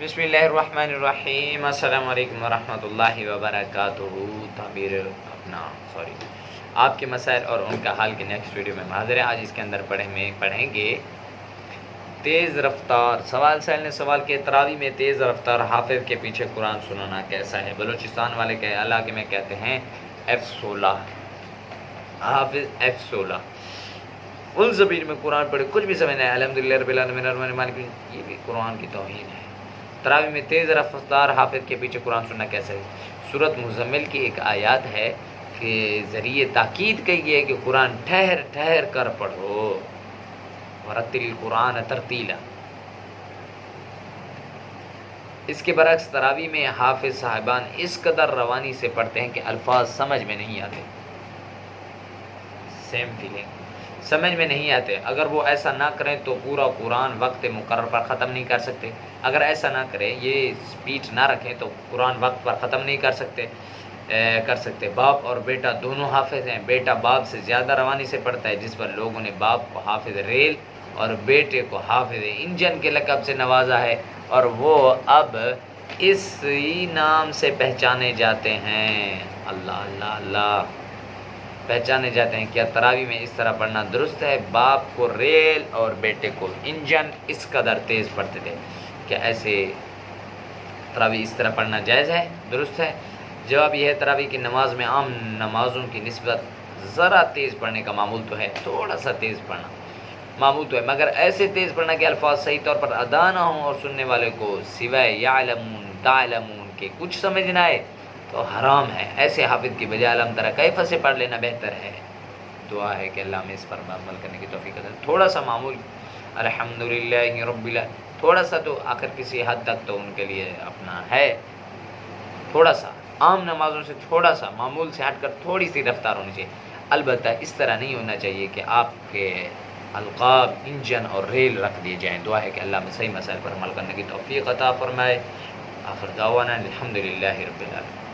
بسم اللہ الرحمن الرحیم، السلام علیکم ورحمۃ اللہ وبرکاتہ۔ آپ کے مسائل اور ان کا حل کے نیکسٹ ویڈیو میں حاضر ہے۔ آج اس کے اندر پڑھیں گے تیز رفتار۔ سوال سائل نے سوال کیا، تراویح میں تیز رفتار حافظ کے پیچھے قرآن سنانا کیسا ہے؟ بلوچستان والے کے علاقے میں کہتے ہیں F16، حافظ F16۔ ان زبیر میں قرآن پڑھے کچھ بھی سمجھ نہیں، الحمدللہ رب العالمین الرحمن الرحیم، یہ بھی قرآن کی توہین ہے۔ تراویح میں تیز رفتار حافظ کے پیچھے قرآن سننا کیسے ہے؟ سورۃ مزمل کی ایک آیات ہے کہ ذریعے تاکید کہی ہے کہ قرآن ٹھہر ٹھہر کر پڑھو، ورتل القرآن ترتیلا۔ اس کے برعکس تراویح میں حافظ صاحبان اس قدر روانی سے پڑھتے ہیں کہ الفاظ سمجھ میں نہیں آتے، سیم فیلنگ، سمجھ میں نہیں آتے۔ اگر وہ ایسا نہ کریں تو پورا قرآن وقت مقرر پر ختم نہیں کر سکتے۔ اگر ایسا نہ کریں، یہ سپیڈ نہ رکھیں تو قرآن وقت پر ختم نہیں کر سکتے۔ باپ اور بیٹا دونوں حافظ ہیں۔ بیٹا باپ سے زیادہ روانی سے پڑھتا ہے، جس پر لوگوں نے باپ کو حافظ ریل اور بیٹے کو حافظ انجن کے لقب سے نوازا ہے، اور وہ اب اسی نام سے پہچانے جاتے ہیں۔ اللہ اللہ اللہ، پہچانے جاتے ہیں۔ کیا تراویح میں اس طرح پڑھنا درست ہے؟ باپ کو ریل اور بیٹے کو انجن اس قدر تیز پڑھتے تھے، کیا ایسے تراویح اس طرح پڑھنا جائز ہے، درست ہے؟ جواب یہ ہے، تراویح کی نماز میں عام نمازوں کی نسبت ذرا تیز پڑھنے کا معمول تو ہے، تھوڑا سا تیز پڑھنا معمول تو ہے، مگر ایسے تیز پڑھنا کہ الفاظ صحیح طور پر ادا نہ ہوں اور سننے والے کو سوائے یعلمون تعلمون کے کچھ سمجھ نہ آئے تو حرام ہے۔ ایسے حافظ کی بجائے علم ترى کیف سے پڑھ لینا بہتر ہے۔ دعا ہے کہ اللہ ہمیں اس پر عمل کرنے کی توفیق عطا۔ تھوڑا سا معمول الحمدللہ رب العالمین، تھوڑا سا تو آخر کسی حد تک تو ان کے لیے اپنا ہے، تھوڑا سا عام نمازوں سے تھوڑا سا معمول سے ہٹ کر تھوڑی سی رفتار ہونی چاہیے۔ البتہ اس طرح نہیں ہونا چاہیے کہ آپ کے القاب انجن اور ریل رکھ دیے جائیں۔ دعا ہے کہ اللہ میں صحیح مسائل پر عمل کرنے کی توفیق عطا فرمائے۔ آخر دعوانا الحمدللہ رب العالمین۔